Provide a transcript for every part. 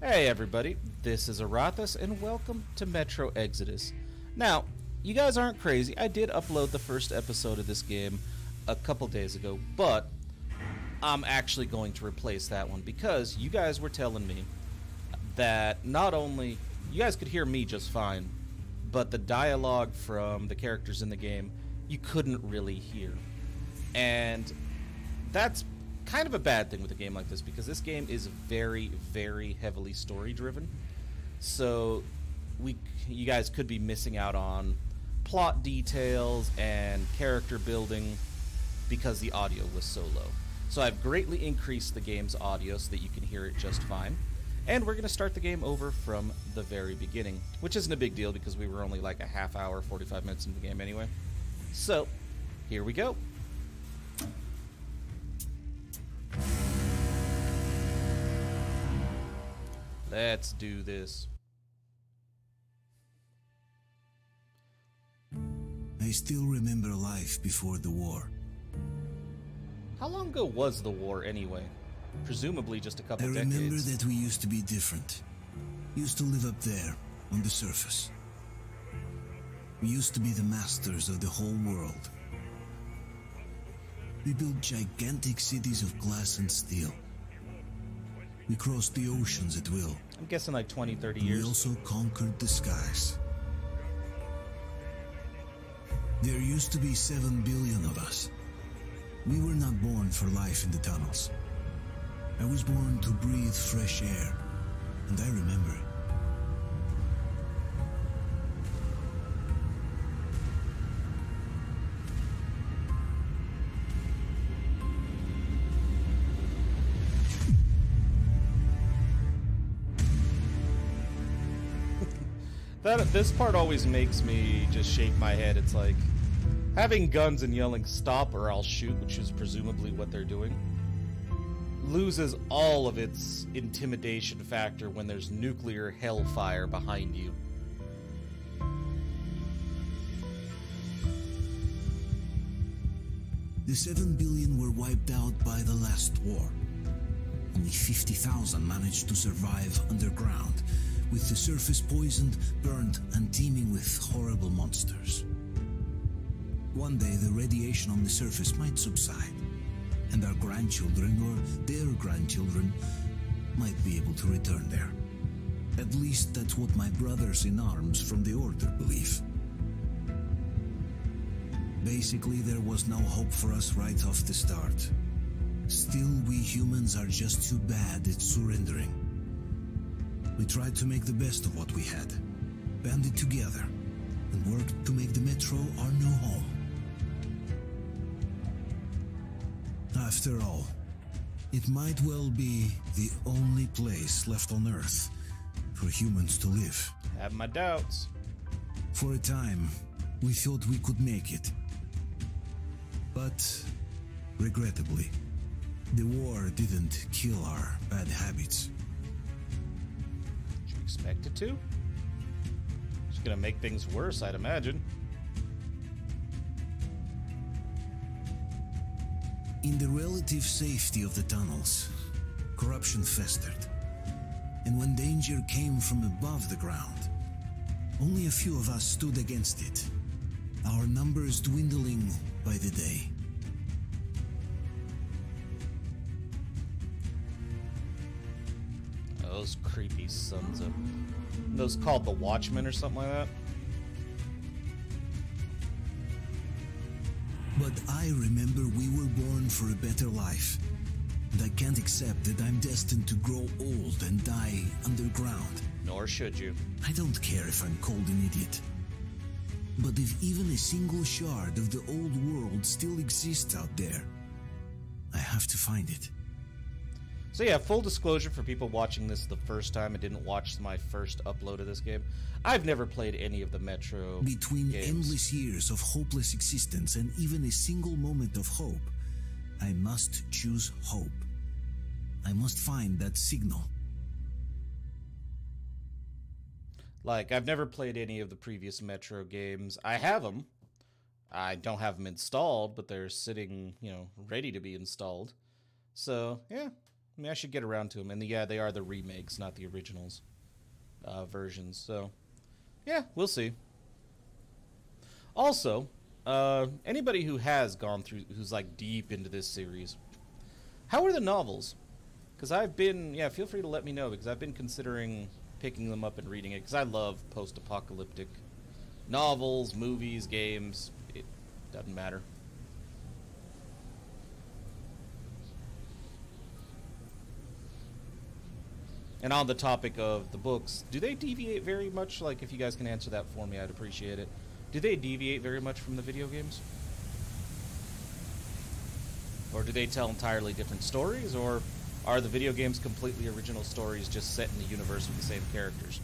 Hey everybody, this is Aurathas and welcome to Metro Exodus. Now, you guys aren't crazy, I did upload the first episode of this game a couple days ago, but I'm actually going to replace that one because you guys were telling me that not only you guys could hear me just fine, but the dialogue from the characters in the game you couldn't really hear. And that's kind of a bad thing with a game like this because this game is very, very heavily story driven. So you guys could be missing out on plot details and character building because the audio was so low. So I've greatly increased the game's audio so that you can hear it just fine. And we're going to start the game over from the very beginning, which isn't a big deal because we were only like a half hour, 45 minutes into the game anyway. So, here we go. Let's do this. I still remember life before the war. How long ago was the war anyway? Presumably just a couple decades. I remember that we used to be different. Used to live up there, on the surface. We used to be the masters of the whole world. We built gigantic cities of glass and steel. We crossed the oceans at will. I'm guessing like 20, 30 years. We also conquered the skies. There used to be 7 billion of us. We were not born for life in the tunnels. I was born to breathe fresh air, and I remember it. This part always makes me just shake my head. It's like having guns and yelling stop or I'll shoot, which is presumably what they're doing, loses all of its intimidation factor when there's nuclear hellfire behind you. The 7 billion were wiped out by the last war. Only 50,000 managed to survive underground, with the surface poisoned, burned, and teeming with horrible monsters. One day the radiation on the surface might subside, and our grandchildren or their grandchildren might be able to return there. At least that's what my brothers in arms from the Order believe. Basically, there was no hope for us right off the start. Still, we humans are just too bad at surrendering. We tried to make the best of what we had, banded together, and worked to make the Metro our new home. After all, it might well be the only place left on Earth for humans to live. I have my doubts. For a time, we thought we could make it. But, regrettably, the war didn't kill our bad habits. Did you expect it to? It's gonna make things worse, I'd imagine. In the relative safety of the tunnels, corruption festered. And when danger came from above the ground, only a few of us stood against it, our numbers dwindling by the day. Those creepy sons of... Those called the Watchmen or something like that? But I remember we were born for a better life, and I can't accept that I'm destined to grow old and die underground. Nor should you. I don't care if I'm called an idiot. But if even a single shard of the old world still exists out there, I have to find it. So yeah, full disclosure for people watching this the first time and didn't watch my first upload of this game, I've never played any of the Metro Between games. endless years of hopeless existence and even a single moment of hope, I must choose hope. I must find that signal. Like, I've never played any of the previous Metro games. I have them. I don't have them installed, but they're sitting, ready to be installed. So, yeah, I mean, I should get around to them. And yeah, they are the remakes, not the originals versions. So, yeah, we'll see. Also, anybody who has gone through, who's like deep into this series, how are the novels? Because I've been, yeah, feel free to let me know, because I've been considering picking them up and reading it, because I love post-apocalyptic novels, movies, games. It doesn't matter. And on the topic of the books, do they deviate very much? Like, if you guys can answer that for me, I'd appreciate it. Do they deviate very much from the video games? Or do they tell entirely different stories? Or are the video games completely original stories just set in the universe with the same characters?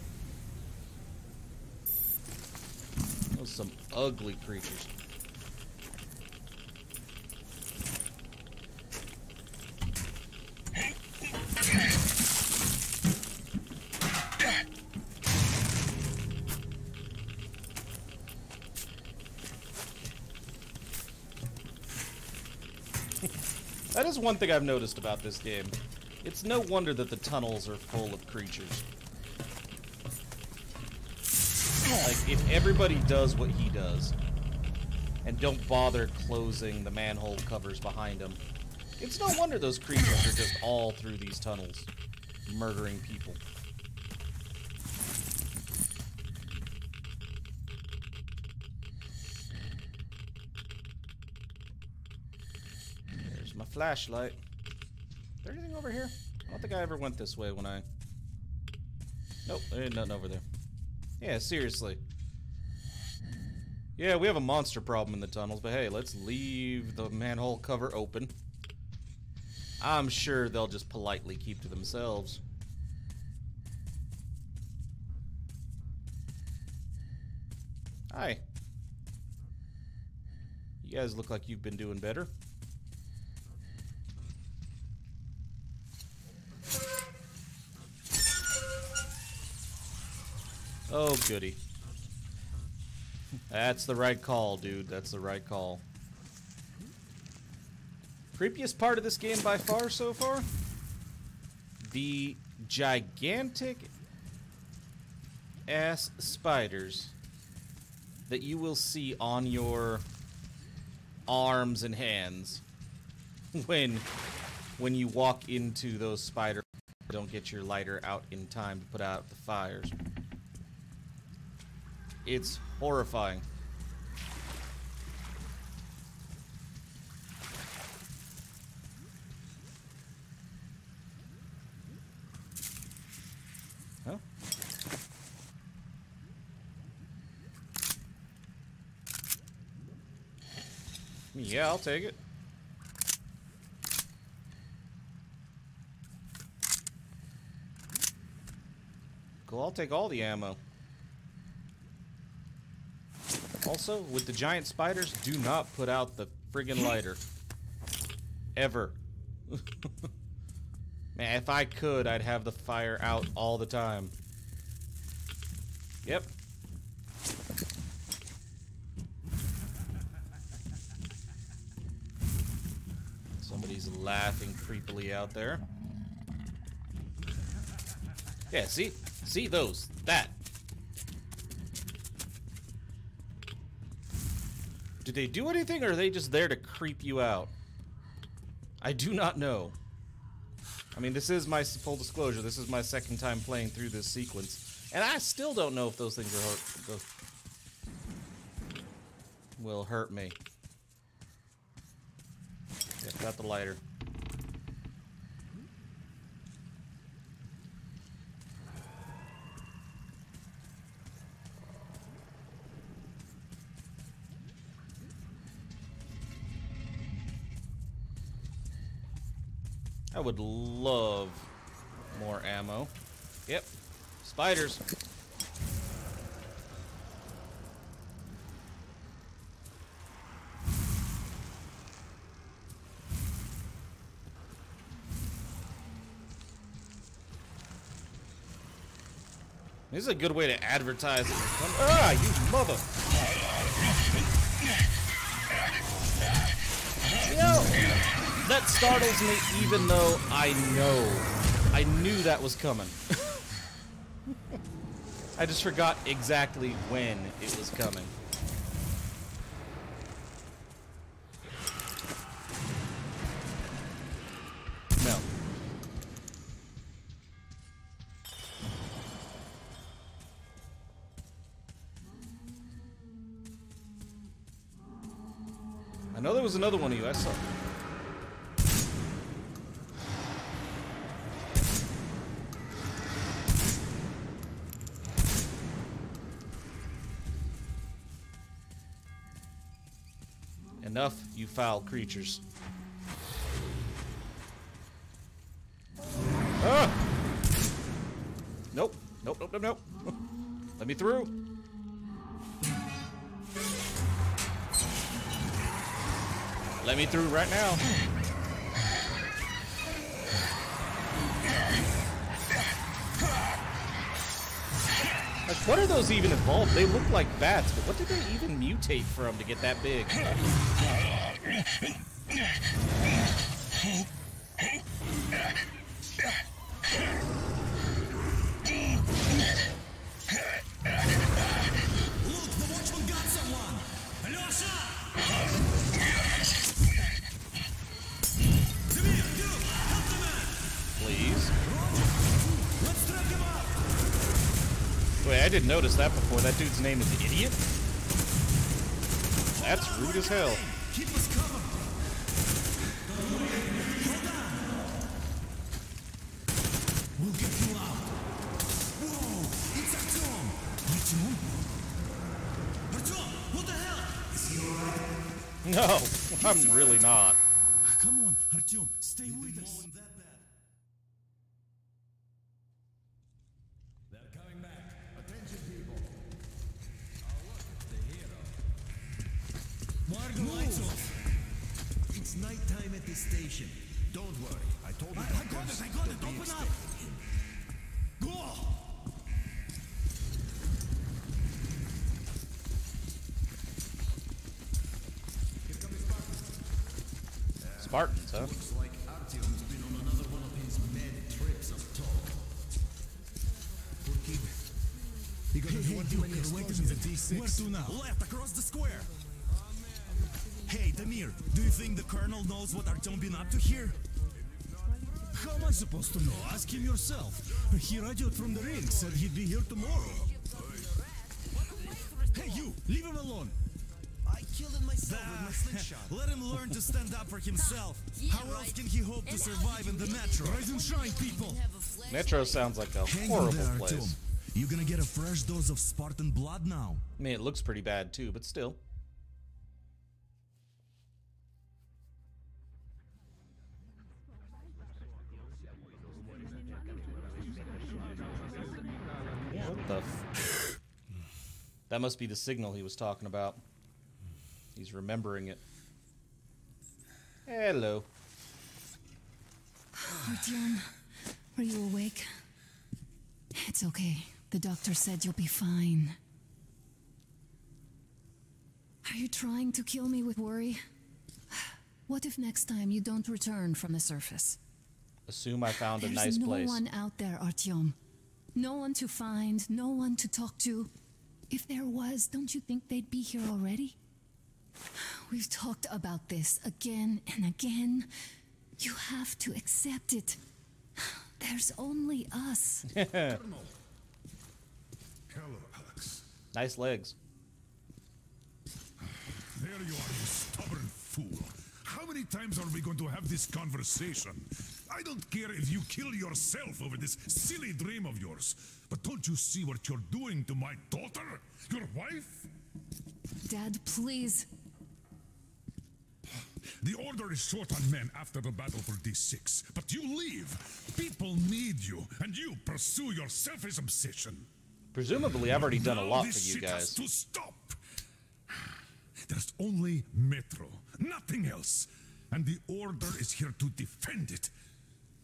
Those are some ugly creatures. That is one thing I've noticed about this game. It's no wonder that the tunnels are full of creatures. Like, if everybody does what he does, and don't bother closing the manhole covers behind them, it's no wonder those creatures are just all through these tunnels, murdering people. My flashlight. Is there anything over here? I don't think I ever went this way when I... Nope, there ain't nothing over there. Yeah, seriously. Yeah, we have a monster problem in the tunnels, but hey, let's leave the manhole cover open. I'm sure they'll just politely keep to themselves. Hi. You guys look like you've been doing better. Oh, goody. That's the right call, dude. That's the right call. Creepiest part of this game by far so far? The gigantic ass spiders that you will see on your arms and hands when you walk into those spiders. Don't get your lighter out in time to put out the fires. It's horrifying. Huh? Yeah, I'll take it. Cool, I'll take all the ammo. Also, with the giant spiders, do not put out the friggin' lighter. Ever. Man, if I could, I'd have the fire out all the time. Yep. Somebody's laughing creepily out there. Yeah, see? See those? That. Do they do anything, or are they just there to creep you out? I do not know. I mean, this is my full disclosure. This is my second time playing through this sequence, and I still don't know if those things will hurt me. Yeah, got the lighter. I would love more ammo. Yep. Spiders. This is a good way to advertise it. Ah, you mother. Yo! That startles me even though I knew that was coming. I just forgot exactly when it was coming. No. I know there was another one of you. I saw. Enough, you foul creatures. Ah! Nope. Nope, nope, nope, nope. Let me through. Let me through right now. Like, what are those even evolved? They look like bats, but what did they even mutate from to get that big? Look, the watchman got someone! Alyosha! Damir, you! Help the man! Please. Let's drag him up! Wait, I didn't notice that before. That dude's name is Idiot? That's rude as hell. Keep us covered! Hold on! We'll get you out! Whoa! It's Artyom! Artyom? Artyom! What the hell? Is he alright? No, I'm really not. Come on, Artyom, stay with us. They're coming back. Attention, people. Oh, look, it's the hero. Why are the lights off? It's nighttime at this station. Don't worry. I told you. I got it, open up! Go! Spartans, huh? Looks like Artyom's been on another one of his mad trips of talk. Forgive it. You gonna do one too many explosions at D6? Where to now? Left, across the square. Hey, Damir, do you think the colonel knows what Artyom been up to here? How am I supposed to know? Ask him yourself. He radioed from the ring, said he'd be here tomorrow. Hey, you! Leave him alone! I killed him myself with my slingshot. Let him learn to stand up for himself. How else can he hope to survive in the metro? Rise and shine, people! Metro sounds like a horrible place. You gonna get a fresh dose of Spartan blood now? I mean, it looks pretty bad too, but still. What the f- That must be the signal he was talking about. He's remembering it. Hello. Artyom, are you awake? It's okay. The doctor said you'll be fine. Are you trying to kill me with worry? What if next time you don't return from the surface? Assume I found a There's nice no place. one out there, Artyom. No one to find, no one to talk to. If there was, don't you think they'd be here already? We've talked about this again and again. You have to accept it. There's only us. Hello, Alex. Nice legs. There you are, you stubborn fool. How many times are we going to have this conversation? I don't care if you kill yourself over this silly dream of yours, but don't you see what you're doing to my daughter? Your wife? Dad, please. The Order is short on men after the battle for D6, but you leave. People need you, and you pursue your selfish obsession. Presumably, I've already done a lot This for you shit has guys. to stop. There's only Metro, nothing else. And the Order is here to defend it.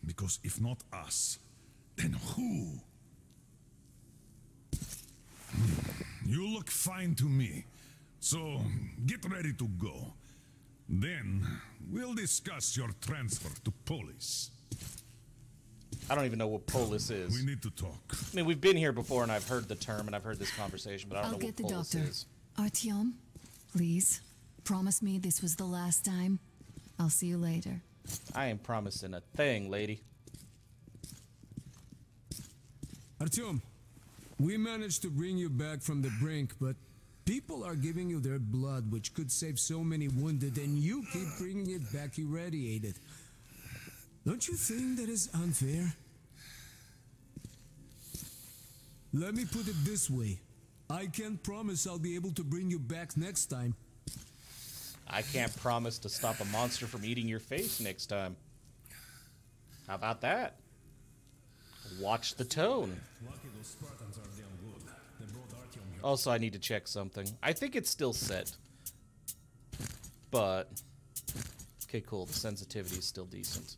Because if not us, then who? You look fine to me. So, get ready to go. Then, we'll discuss your transfer to Polis. I don't even know what Polis is. We need to talk. I mean, we've been here before, and I've heard the term, and I've heard this conversation, but I don't I'll know get what the Polis doctor. is. Artyom, please, promise me this was the last time. I'll see you later. I ain't promising a thing, lady. Artyom, we managed to bring you back from the brink, but people are giving you their blood, which could save so many wounded, and you keep bringing it back irradiated. Don't you think that is unfair? Let me put it this way. I can't promise I'll be able to bring you back next time. I can't promise to stop a monster from eating your face next time. How about that? Watch the tone. Also, I need to check something. I think it's still set. But... okay, cool. The sensitivity is still decent.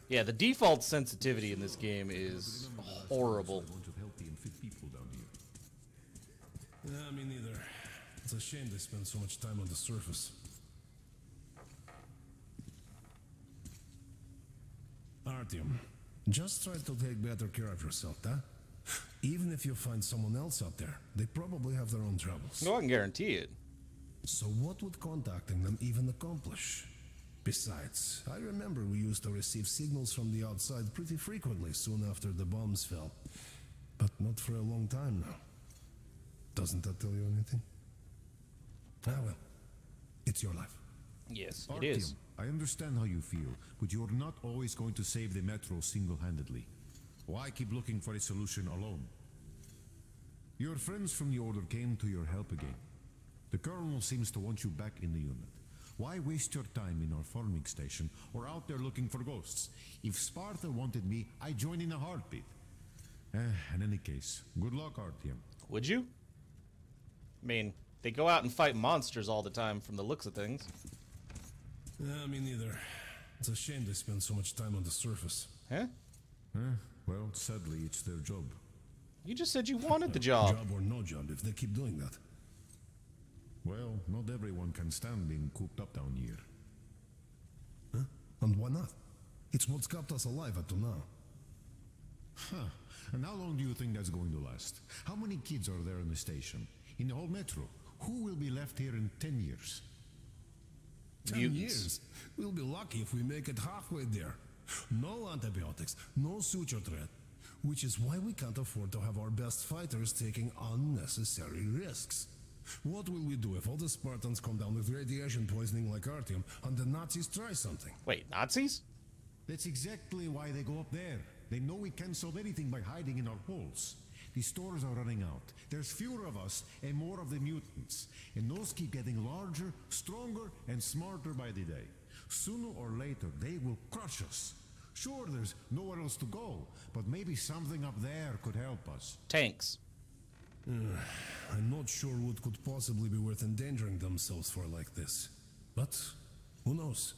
Yeah, the default sensitivity in this game is horrible. Yeah, me neither. It's a shame they spend so much time on the surface. Artyom, just try to take better care of yourself, huh? Even if you find someone else out there, they probably have their own troubles. No, I can guarantee it. So what would contacting them even accomplish? Besides, I remember we used to receive signals from the outside pretty frequently soon after the bombs fell. But not for a long time now. Doesn't that tell you anything? Ah well, it's your life. Yes, it Artyom, is. I understand how you feel, but you're not always going to save the Metro single-handedly. Why keep looking for a solution alone? Your friends from the Order came to your help again. The Colonel seems to want you back in the unit. Why waste your time in our farming station or out there looking for ghosts? If Sparta wanted me, I'd join in a heartbeat. In any case, good luck, Artyom. Would you? I mean, they go out and fight monsters all the time from the looks of things. Yeah, me neither. It's a shame they spend so much time on the surface. Huh? Well, sadly, it's their job. You just said you wanted the job. Job or no job, if they keep doing that. Well, not everyone can stand being cooped up down here. Huh? And why not? It's what's kept us alive up to now. Huh. And how long do you think that's going to last? How many kids are there in the station? In the whole Metro? Who will be left here in 10 years? 10 years? We'll be lucky if we make it halfway there. No antibiotics, no suture thread. Which is why we can't afford to have our best fighters taking unnecessary risks. What will we do if all the Spartans come down with radiation poisoning like Artyom and the Nazis try something? Wait, Nazis? That's exactly why they go up there. They know we can't solve anything by hiding in our holes. The stores are running out. There's fewer of us and more of the mutants. And those keep getting larger, stronger, and smarter by the day. Sooner or later, they will crush us. Sure, there's nowhere else to go, but maybe something up there could help us. Tanks. I'm not sure what could possibly be worth endangering themselves for like this. But who knows?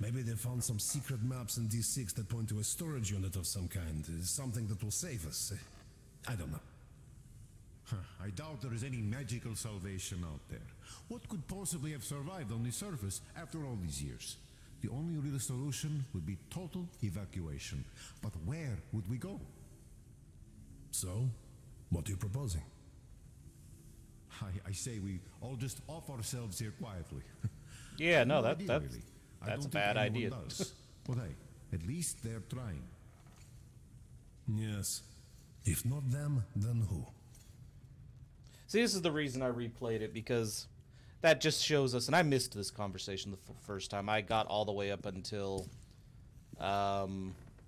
Maybe they found some secret maps in D6 that point to a storage unit of some kind. Something that will save us. I don't know. I doubt there is any magical salvation out there. What could possibly have survived on the surface after all these years? The only real solution would be total evacuation. But where would we go? So, what are you proposing? I say we all just off ourselves here quietly. Yeah, no, idea, really. I that's a don't think bad anyone idea. does. But hey, at least they're trying. Yes. If not them, then who? See, this is the reason I replayed it, because that just shows us, and I missed this conversation the first time. I got all the way up until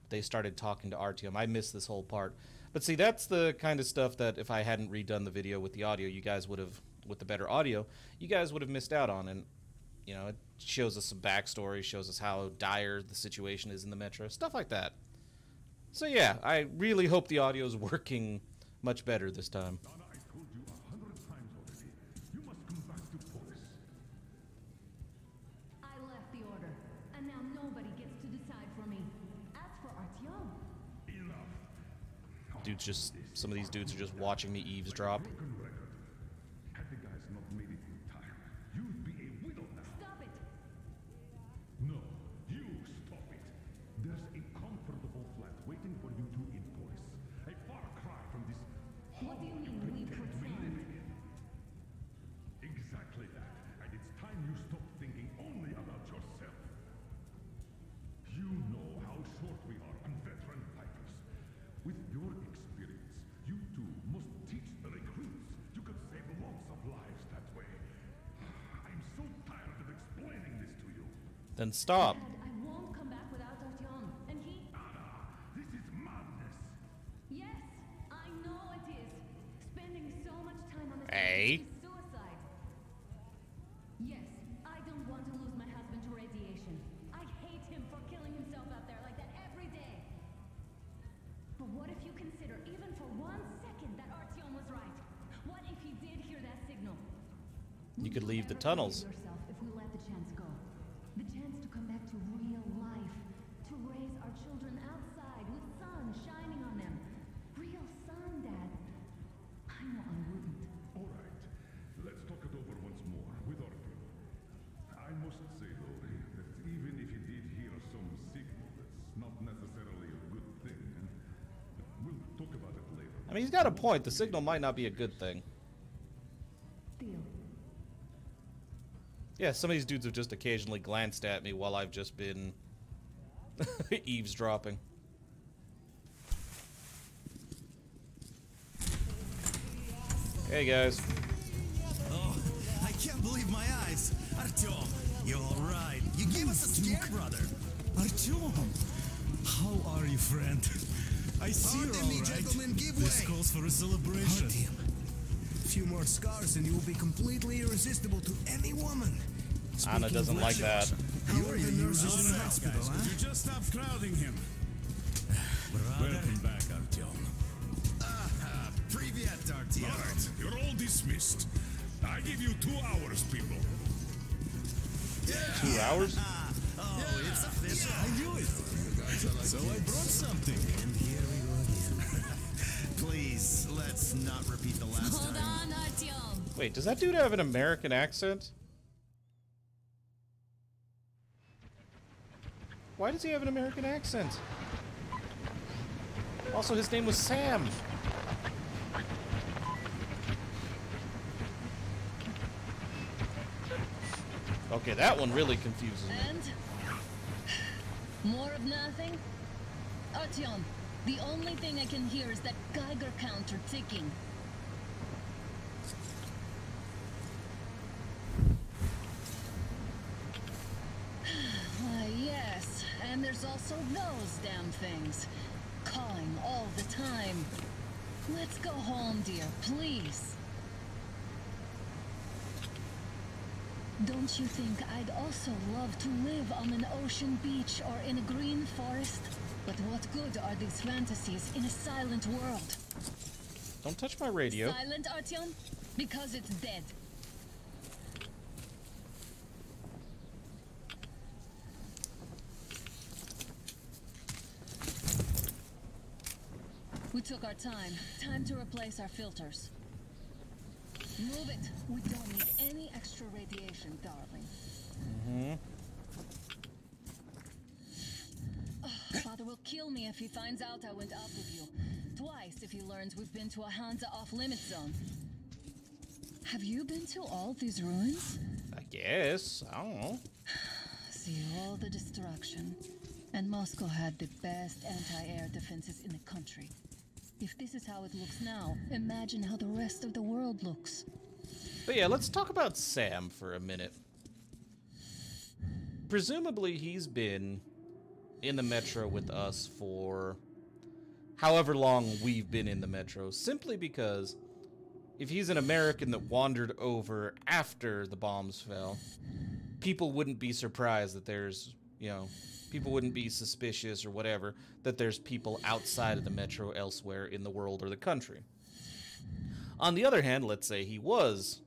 they started talking to Artyom. I missed this whole part. But see, that's the kind of stuff that if I hadn't redone the video with the audio, you guys would have, with the better audio, you guys would have missed out on. And, you know, it shows us some backstory, shows us how dire the situation is in the Metro, stuff like that. So yeah, I really hope the audio is working much better this time. Donna, I told you 100 times already. You must come back to Polis. I left the order, and now nobody gets to decide for me. As for Artyom, Enough. Dudes just, some of these dudes are just watching me eavesdrop. Broken record. Had the guys not made it in time, you'd be a widow now. stop it! Then stop. Dad, I won't come back without Artyom. And he... This is madness. Yes, I know it is. Spending so much time on this Hey. is suicide. Yes, I don't want to lose my husband to radiation. I hate him for killing himself out there like that every day. But what if you consider, even for 1 second, that Artyom was right? What if he did hear that signal? You could leave the Ever tunnels. forgive yourself if we let the chance go? The chance to come back to real life, to raise our children outside with sun shining on them. Real sun, Dad. I know I wouldn't. All right, let's talk it over once more with Artyom. I must say, though, that even if you did hear some signal, that's not necessarily a good thing. And we'll talk about it later. I mean, he's got a point. The signal might not be a good thing. Deal. Yeah, some of these dudes have just occasionally glanced at me while I've just been eavesdropping. Hey, guys. Oh, I can't believe my eyes. Artyom, you're all right. You gave us a scare, brother. Artyom! How are you, friend? I see you're Pardon me, all right. gentlemen, give This way. calls for a celebration. Artyom, a few more scars and you will be completely irresistible to any woman. Anna Speaking doesn't of like which, that. How are the nurses in the All right, hospital, guys, huh? could you just stop crowding him? Welcome back, Artyom. Privyet, Artyom. All right, you're all dismissed. I give you 2 hours, people. 2 hours? Oh, it's official. I knew it. So I brought something. And here we go again. Please, let's not repeat the last Hold time. on, Artyom. Wait, does that dude have an American accent? Why does he have an American accent? Also, his name was Sam. Okay, that one really confuses me. And? More of nothing? Artyom, the only thing I can hear is that Geiger counter ticking. Why, yes. And there's also those damn things. Calling all the time. Let's go home, dear, please. Don't you think I'd also love to live on an ocean beach or in a green forest? But what good are these fantasies in a silent world? Don't touch my radio. Silent, Artyom? Because it's dead. We took our time. Time to replace our filters. Move it. We don't need any extra radiation, darling. Father will kill me if he finds out I went out with you. Twice if he learns we've been to a Hansa off-limit zone. Have you been to all these ruins? I guess. I don't know. See all the destruction. And Moscow had the best anti-air defenses in the country. If this is how it looks now, imagine how the rest of the world looks. But yeah, let's talk about Sam for a minute. Presumably he's been in the metro with us for however long we've been in the metro, simply because if he's an American that wandered over after the bombs fell, people wouldn't be surprised that there's, people wouldn't be suspicious or whatever that there's people outside of the metro elsewhere in the world or the country. On the other hand, let's say he was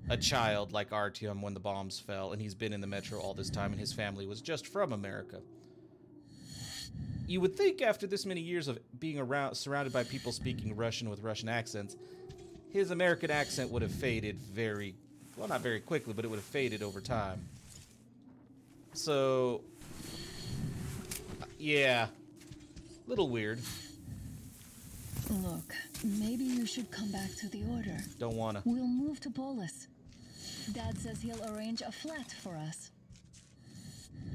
a child like Artyom when the bombs fell and he's been in the metro all this time and his family was just from America. You would think after this many years of being surrounded by people speaking Russian with Russian accents, his American accent would have faded not very quickly, but it would have faded over time. So, yeah, little weird. Look, maybe you should come back to the Order. Don't wanna. We'll move to Polis. Dad says he'll arrange a flat for us.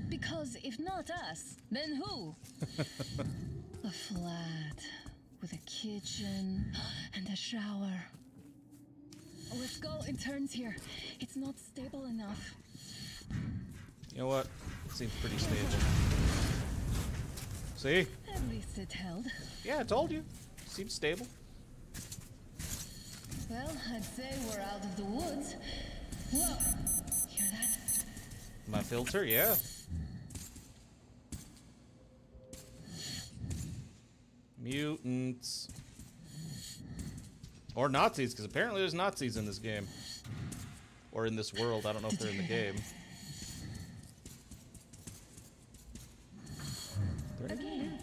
Because if not us, then who? A flat with a kitchen and a shower. Let's go in turns here. It's not stable enough. You know what? It seems pretty stable. See? At least it held. Yeah, I told you. Seems stable. Well, I'd say we're out of the woods. Whoa! Hear that? My filter, yeah. Mutants. Or Nazis, because apparently there's Nazis in this game. Or in this world. I don't know if they're in the game. Again.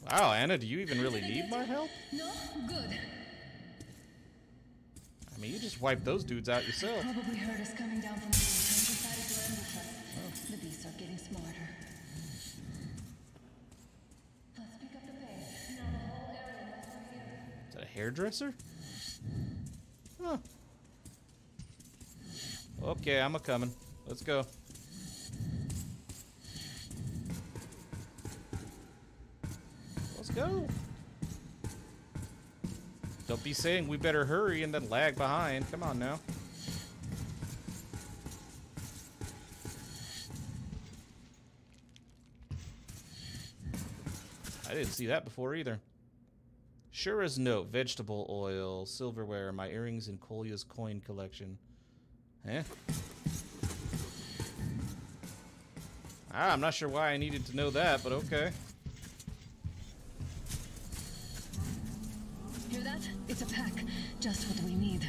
Wow, Anna, do you even really need my help? No? Good. I mean, you just wiped those dudes out yourself. Probably heard us coming down from the roof and decided to ambush us. The beasts are getting smarter. Let's pick up the pace. Now the whole area knows we're here. Is that a hairdresser? Huh. Okay, I'm a-coming. Let's go. Let's go. Don't be saying we better hurry and then lag behind. Come on now. I didn't see that before either. Sure as no. Vegetable oil, silverware, my earrings, and Kolya's coin collection. Eh? I'm not sure why I needed to know that, but okay. Hear that? It's a pack. Just what we need.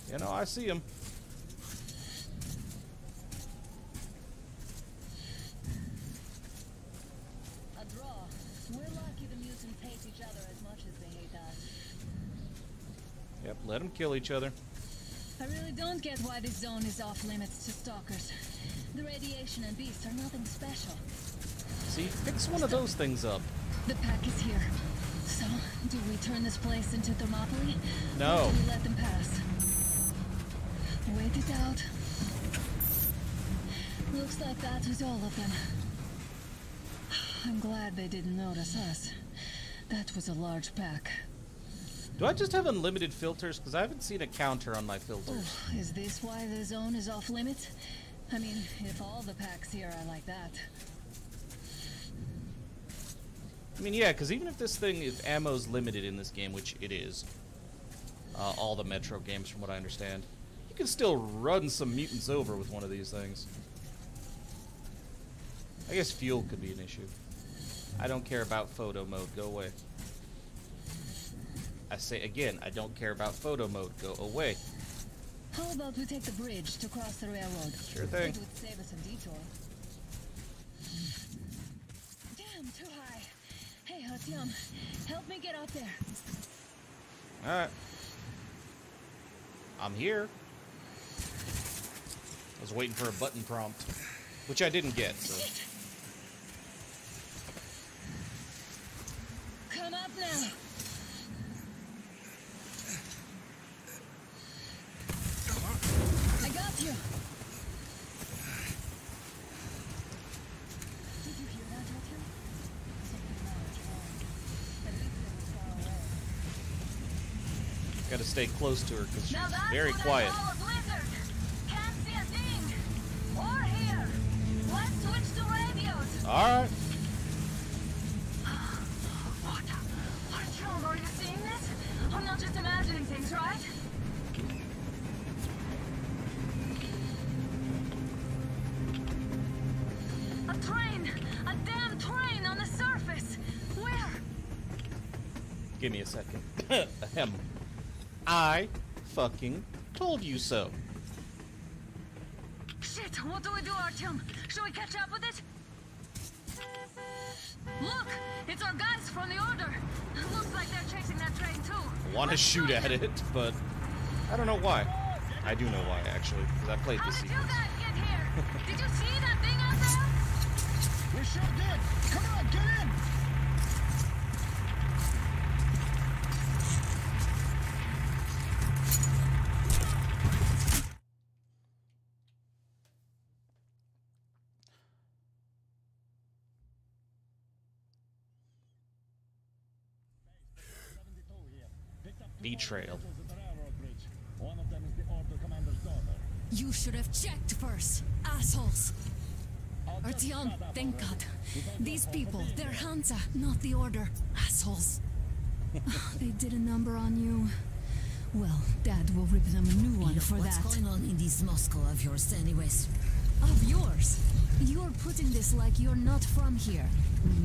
You know, I see him. A draw. We're lucky the mutants hate each other as much as they hate us. Yep, let them kill each other. I really don't get why this zone is off limits to stalkers. The radiation and beasts are nothing special. See, fix one of those things up. The pack is here. So, do we turn this place into Thermopylae? No. Or do we let them pass? Wait it out. Looks like that was all of them. I'm glad they didn't notice us. That was a large pack. Do I just have unlimited filters? Because I haven't seen a counter on my filters. Oh, is this why the zone is off limits? I mean, if all the packs here are like that. I mean, yeah, because even if this thing, if ammo's limited in this game, which it is, all the Metro games from what I understand, you can still run some mutants over with one of these things. I guess fuel could be an issue. I don't care about photo mode. Go away. I say again, I don't care about photo mode. Go away. How about we take the bridge to cross the railroad? Sure thing. It would save us a detour. Damn, too high. Hey, Artyom, help me get out there. Alright. I'm here. I was waiting for a button prompt, which I didn't get, so. Come up now. I got you. Did you hear that, Artyom? Something loud, wrong. At least it was far away. Gotta stay close to her because she's Now that's very what quiet. I call a blizzard. Can't see a thing. Or hear. Let's switch to radios. Alright. What? Artyom, are you seeing this? I'm not just imagining things, right? A train! A damn train on the surface! Where? Give me a second. Ahem. I fucking told you so. Shit, what do we do, Artyom? Should we catch up with it? Look! It's our guys from the Order! Looks like they're chasing that train too. I want to shoot at it, but I don't know why. I do know why, actually, because I played How this did you sequence. guys get here? Did you see that thing out there? We sure did! Come on, get in! Betrayal. You should have checked first, assholes. Artyom, thank God. These people, they're Hansa, not the Order. Assholes. They did a number on you. Well, Dad will rip them a new one for what's that. What's going on in this Moscow of yours anyways? Of yours? You're putting this like you're not from here.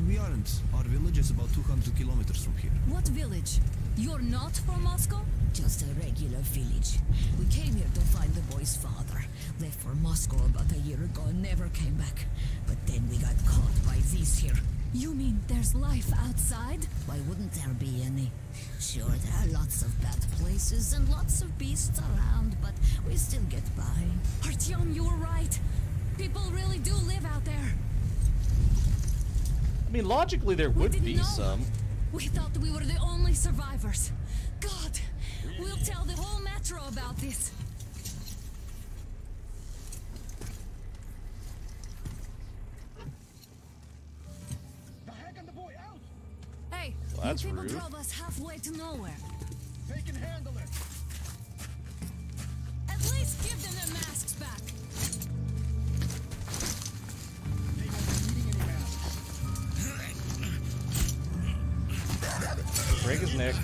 We aren't. Our village is about 200 kilometers from here. What village? You're not from Moscow? Just a regular village. We came here to find the boy's father. Left for Moscow about a year ago and never came back. But then we got caught by these here. You mean there's life outside? Why wouldn't there be any? Sure, there are lots of bad places and lots of beasts around, but we still get by. Artyom, you were right. People really do live out there. I mean, logically there would be know. some. We thought we were the only survivors. God, we'll tell the whole metro about this. Hey, well, that's you people rude. drove us halfway to nowhere. They can handle it. At least give them their masks back. They won't be needing any masks. Break his neck.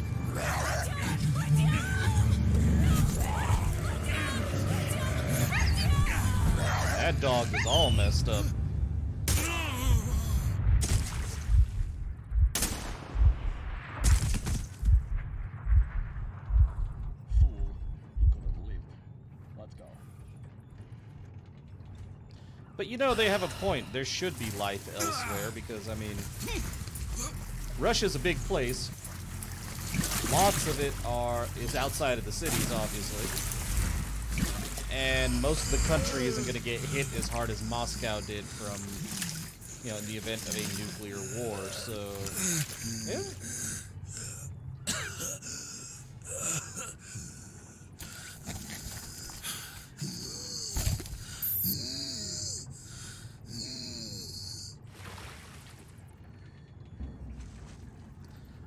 That dog is all messed up. But you know, they have a point. There should be life elsewhere because, I mean, Russia's a big place. Lots of it is outside of the cities, obviously. And most of the country isn't going to get hit as hard as Moscow did from, you know, in the event of a nuclear war. So, yeah.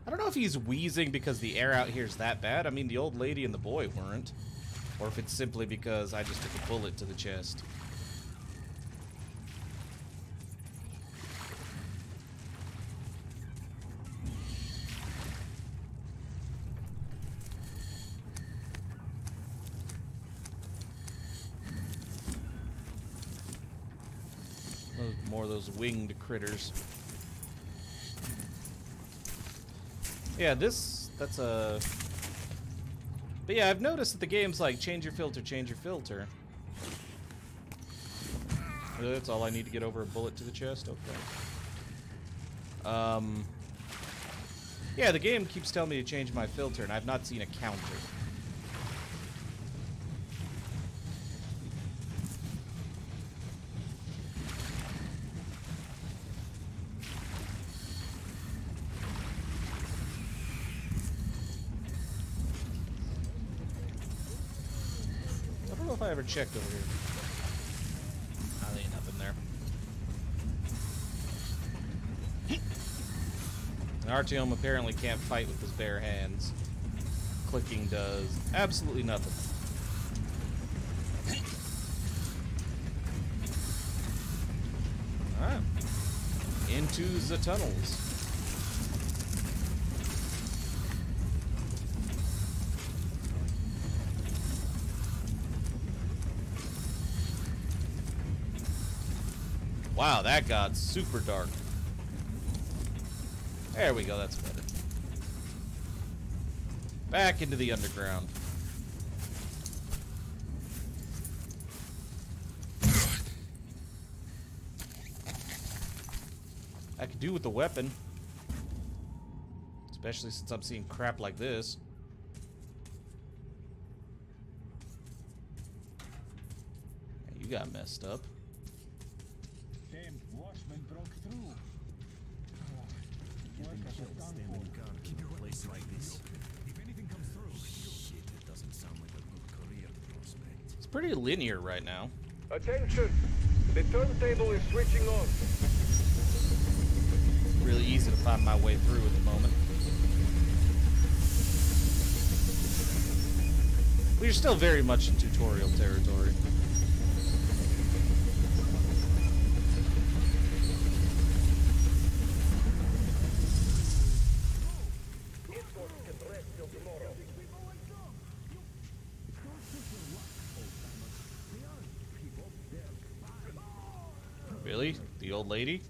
I don't know if he's wheezing because the air out here is that bad. I mean, the old lady and the boy weren't. Or if it's simply because I just took a bullet to the chest. More of those winged critters. Yeah, that's a... But yeah, I've noticed that the game's like, change your filter, change your filter. That's all I need to get over a bullet to the chest? Okay. Yeah, the game keeps telling me to change my filter, and I've not seen a counter. I don't know if I ever checked over here. Ah, there ain't nothing there. And Artyom apparently can't fight with his bare hands. Clicking does absolutely nothing. Alright. Into the tunnels. Wow, that got super dark. There we go, that's better. Back into the underground. I could do with the weapon. Especially since I'm seeing crap like this. You got messed up. Damn watchman broke through. Keep your place like this. If anything comes through, shit, it doesn't sound like a good career prospect. It's pretty linear right now. Attention! The turntable is switching on. Really easy to find my way through at the moment. We're still very much in tutorial territory. Really? The old lady?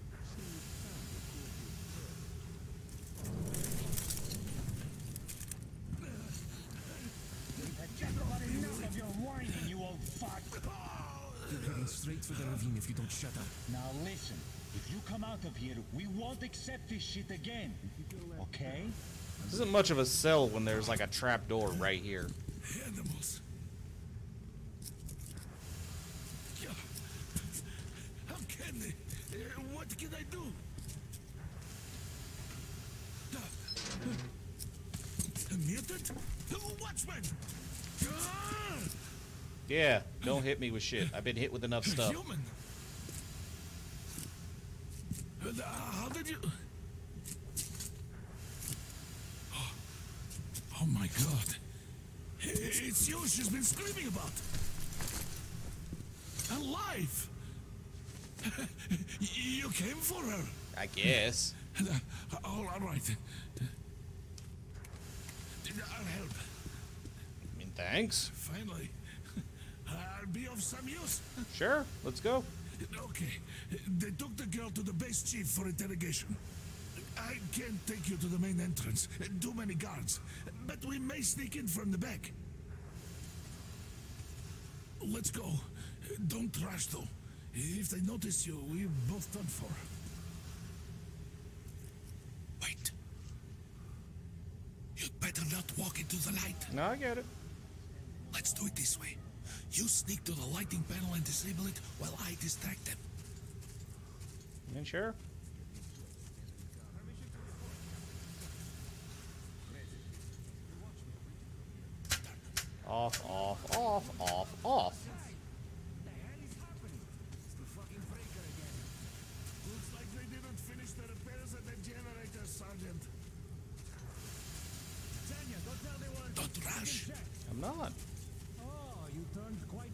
You're heading straight for the ravine if you don't shut up. Now listen, if you come out of here, we won't accept this shit again. Okay? This isn't much of a cell when there's like a trap door right here. Animals. How can they? What can I do? A mutant? Watchman! Yeah, don't hit me with shit. I've been hit with enough stuff. Human. How did you? Oh my God! It's you she's been screaming about. Alive. You came for her. I guess. All right. I'll help. I mean, thanks. Finally. I'll be of some use. Sure, let's go. Okay. They took the girl to the base chief for interrogation. I can't take you to the main entrance. Too many guards. But we may sneak in from the back. Let's go. Don't rush, though. If they notice you, we're both done for. Wait. You'd better not walk into the light. No, I get it. Let's do it this way. You sneak to the lighting panel and disable it while I distract them. Yeah, sure. Off, off, off, off, off. Looks like they didn't finish the repairs at the generator, Sergeant. Don't rush. I'm not.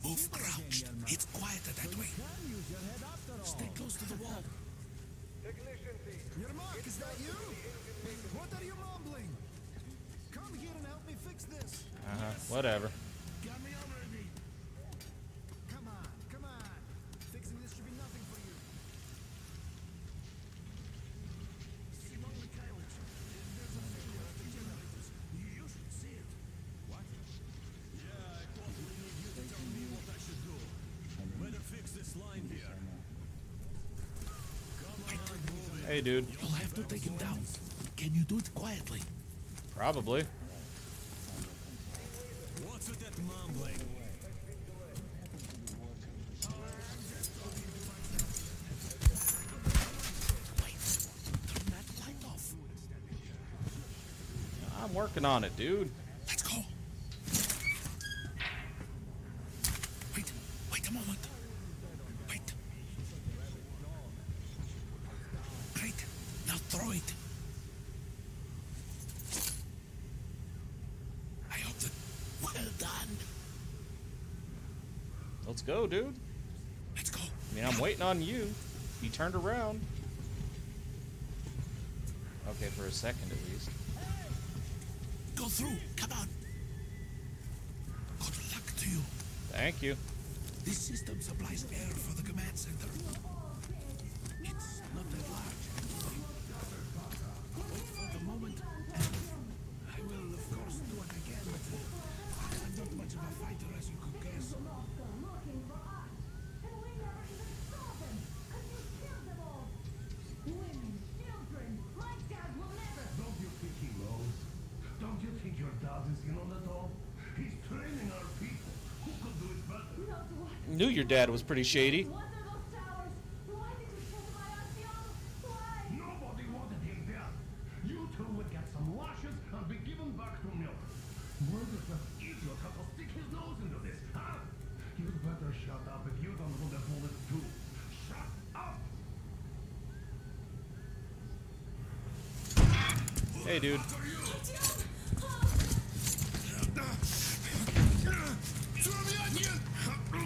Move crouched. It's quieter that way. Stay close to the wall. Yermak, is that you? What are you mumbling? Come here and help me fix this. Whatever. Got me already. Come on, come on. Fixing this should be nothing for you. Simon Mikhailовich, there's a failure at the generators. You should see it. What? Yeah, I totally need you to tell me what I should do. Better fix this line here. Hey, dude. You'll have to take him down. Can you do it quietly? Probably. What's with that mumbling? Wait, turn that light off. I'm working on it, dude. Let's go. Wait a moment. Wait. Great. Now throw it. I hope that. Well done. Let's go, dude. Let's go. I mean, I'm waiting on you. You turned around. Okay, for a second at least. Go through. Come on. Good luck to you. Thank you. This system supplies air for the command center. It's not that large. Wait for the moment. I will, of course, do it again, but I'm not much of a fighter, as you could guess. Don't you think he knows? Don't you think your dad is in on it all? He's training our people. Who could do it better? Knew your dad was pretty shady. Nobody wanted him dead. You two would get some lashes and be given back to milk. Where does that idiot have to stick his nose into this, huh? You'd better shut up if you don't want a bullet too. Shut up! Hey, dude.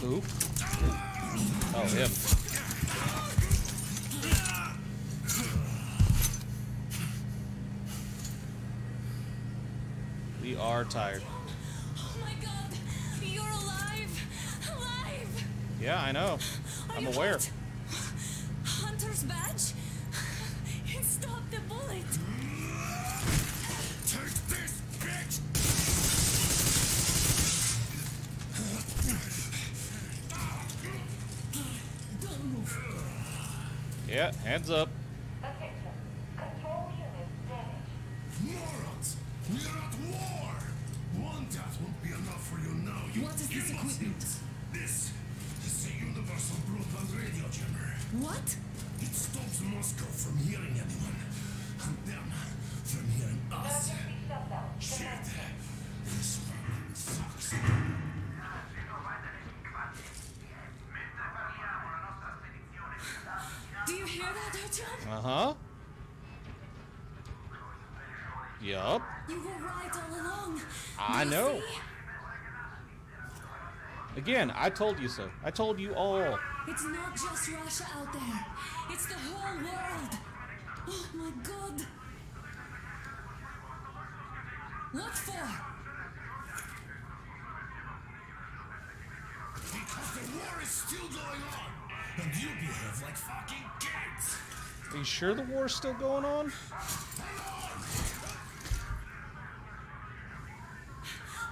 Who? Oh, him. We are tired. Oh my god! You're alive! Alive! Yeah, I know. I'm aware. Hurt? Hunter's badge? It stopped the bullet! Take this, bitch! Don't move. Yeah, hands up. Morons! We're at war! One death won't be enough for you now. What is this equipment? This is a universal broadband radio jammer. What? It stops Moscow from hearing anyone, and them from hearing us. Shit! This fucking sucks. Do you hear that, Artyom? Uh-huh. Yup. You were right all along. I You know. see? Again, I told you so. I told you all. It's not just Russia out there. It's the whole world. Oh my god. What for? Because the war is still going on, and you behave like fucking kids. Are you sure the war's still going on?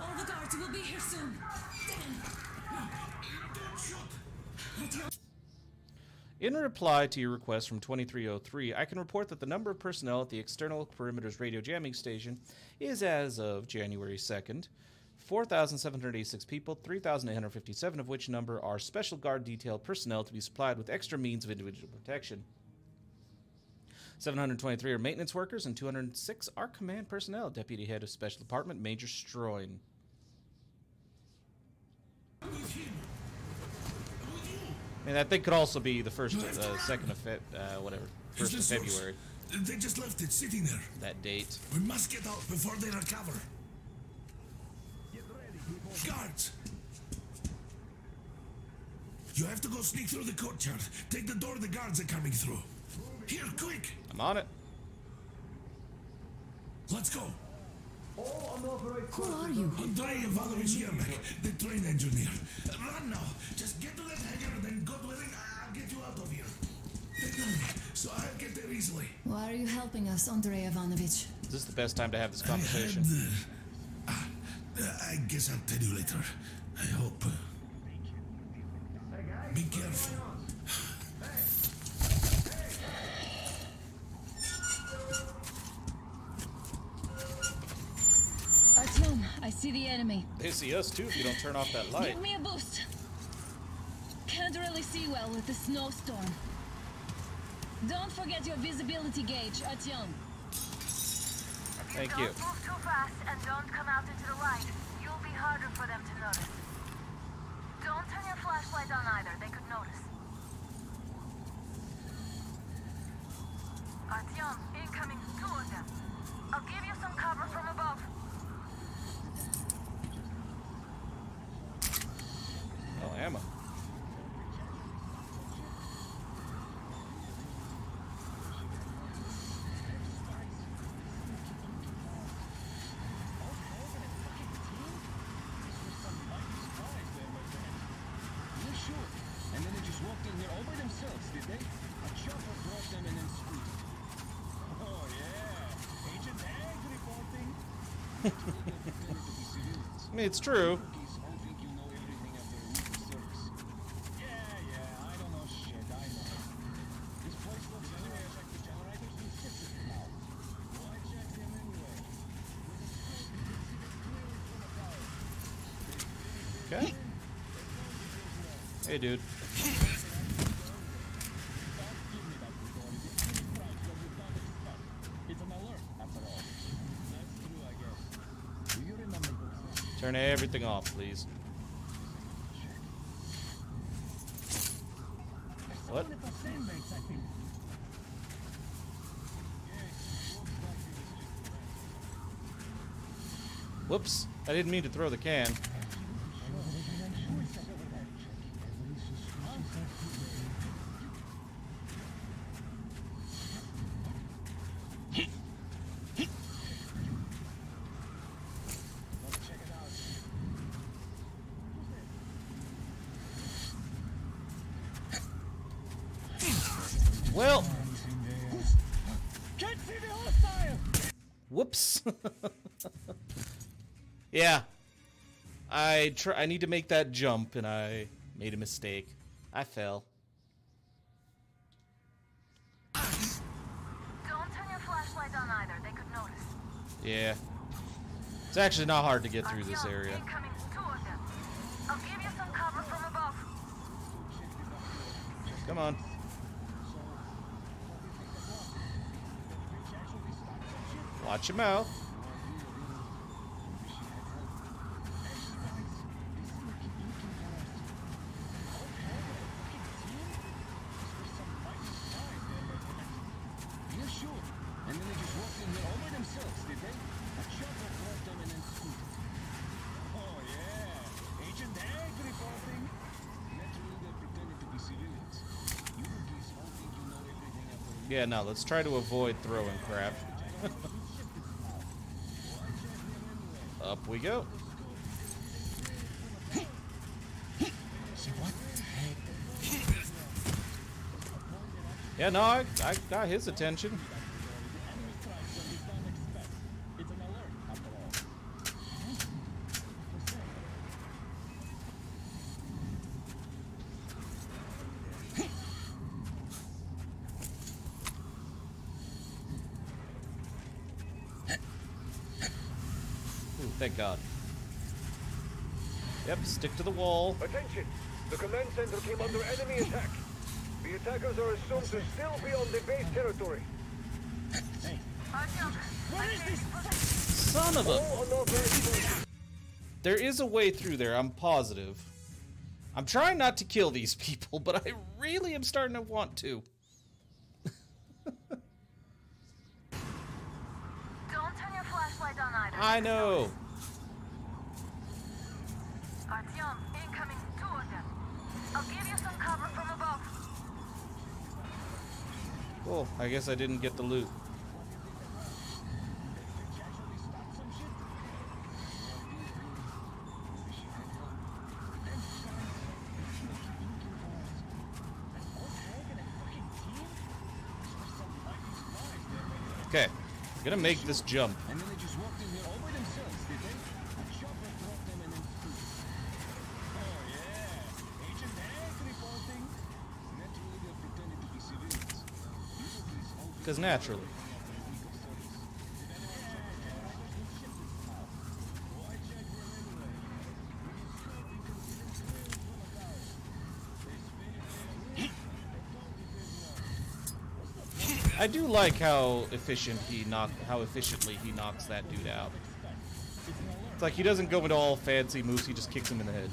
All the guards will be here soon. Damn. In reply to your request from 2303, I can report that the number of personnel at the external perimeter's radio jamming station is, as of January 2nd, 4,786 people, 3,857 of which number are special guard detail personnel to be supplied with extra means of individual protection. 723 are maintenance workers, and 206 are command personnel. Deputy Head of Special Department, Major Stroin. And that thing could also be the first, 2nd of whatever, 1st of February. They just left it sitting there. That date. We must get out before they recover. Guards! You have to go sneak through the courtyard. Take the door the guards are coming through. Here, quick! I'm on it. Let's go. Who are you? Andrei Ivanovich Yermak, the train engineer. Run now. Just get to that hangar and then God willing, I'll get you out of here. They know me, so I'll get there easily. Why are you helping us, Andrei Ivanovich? Is this the best time to have this conversation? I guess I'll tell you later. I hope. Be careful. Artyom, I see the enemy. They see us too if you don't turn off that light. Give me a boost. Can't really see well with the snowstorm. Don't forget your visibility gauge, Artyom. Thank you. Don't move too fast and don't come out into the light. You'll be harder for them to notice. Don't turn your flashlight on either. They could notice. Artyom, incoming, 2 of them. I'll give you some cover from above. Oh, ammo. And then they just walked in here all by themselves, did they? A chopper brought them and then squeezed. Oh yeah, Agent Ag reporting. I mean, it's true. Yeah, I don't know shit, I know. This place looks anyway like the generators been fixed now. Why check them anyway? Okay. Hey, dude. Turn everything off, please. What? Whoops. I didn't mean to throw the can. Well. Can't see the hostile. Whoops. Yeah. I need to make that jump, and I made a mistake. I fell. Don't turn your flashlight on either. They could notice. Yeah. It's actually not hard to get through this Artyom, area. incoming, 2 of them. I'll give you some cover from above. Come on. Watch your mouth. Yeah, sure. And then they just walked in here all by themselves, did they? A chopper brought them and then scooted. Oh, yeah. Agent Ag reporting. Naturally, they're pretending to be civilians. You rookies all think you know everything after Yeah, no, let's try to avoid throwing crap. Up we go. Yeah, no, I got his attention. Ooh, thank God. Yep, stick to the wall. Attention! The command center came under enemy attack. The attackers are assumed to still be on the base territory. Son of a... There is a way through there, I'm positive. I'm trying not to kill these people, but I really am starting to want to. Don't turn your flashlight on either. I know. Artyom, incoming, 2 of them. I'll give you some cover from above. Cool, I guess I didn't get the loot. Okay, I'm gonna make this jump. And then they just walked in here all by themselves, did they? A chopper brought them and then scooted. Oh, yeah. Agent Ag reporting. Naturally, they're pretending to be civilians. You rookies all think Because naturally. I do like how efficiently he knocks that dude out. It's like he doesn't go into all fancy moves, he just kicks him in the head.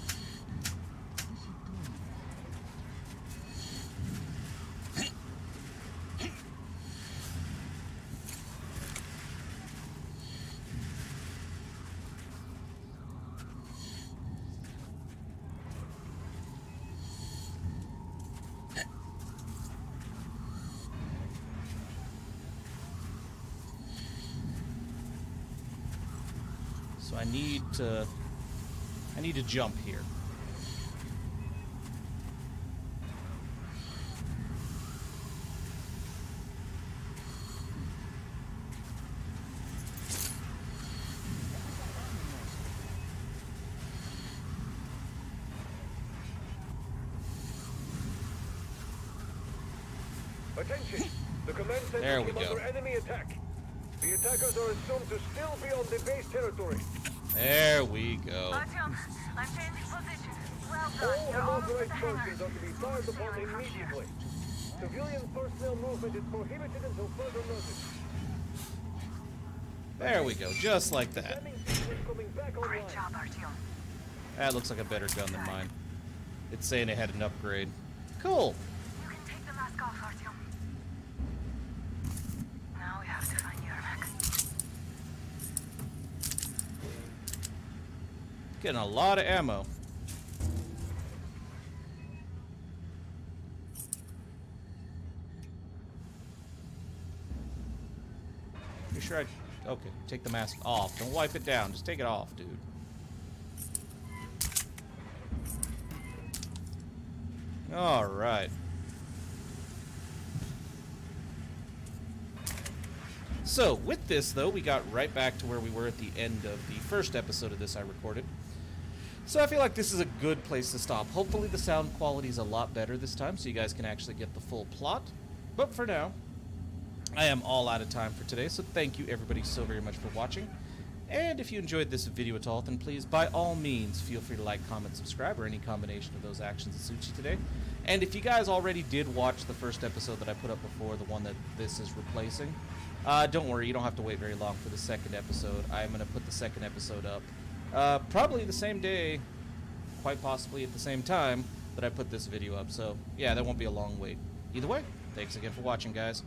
So I need to jump here. Attention! The command There center we came go. under enemy attack. The attackers are assumed to still be on the base territory. There we go. Artyom, I'm changing position. Well All done. You're almost unauthorized at the hangar. persons are to be fired upon immediately. Civilian personnel movement is prohibited until further notice. There we go, just like that. Jamming sequence coming back online. Great job, Artyom. That looks like a better gun than mine. It's saying it had an upgrade. Cool. You can take the mask off, Artyom. Now we have to find Yermak. Getting a lot of ammo. You sure I... Okay, take the mask off. Don't wipe it down. Just take it off, dude. Alright. So, with this, though, we got right back to where we were at the end of the first episode of this I recorded. So I feel like this is a good place to stop. Hopefully the sound quality is a lot better this time, so you guys can actually get the full plot. But for now, I am all out of time for today, so thank you everybody so very much for watching. And if you enjoyed this video at all, then please, by all means, feel free to like, comment, subscribe, or any combination of those actions that suit you today. And if you guys already did watch the first episode that I put up before, the one that this is replacing, don't worry, you don't have to wait very long for the second episode. I'm going to put the second episode up probably the same day, quite possibly at the same time that I put this video up. So, yeah, that won't be a long wait. Either way, thanks again for watching, guys.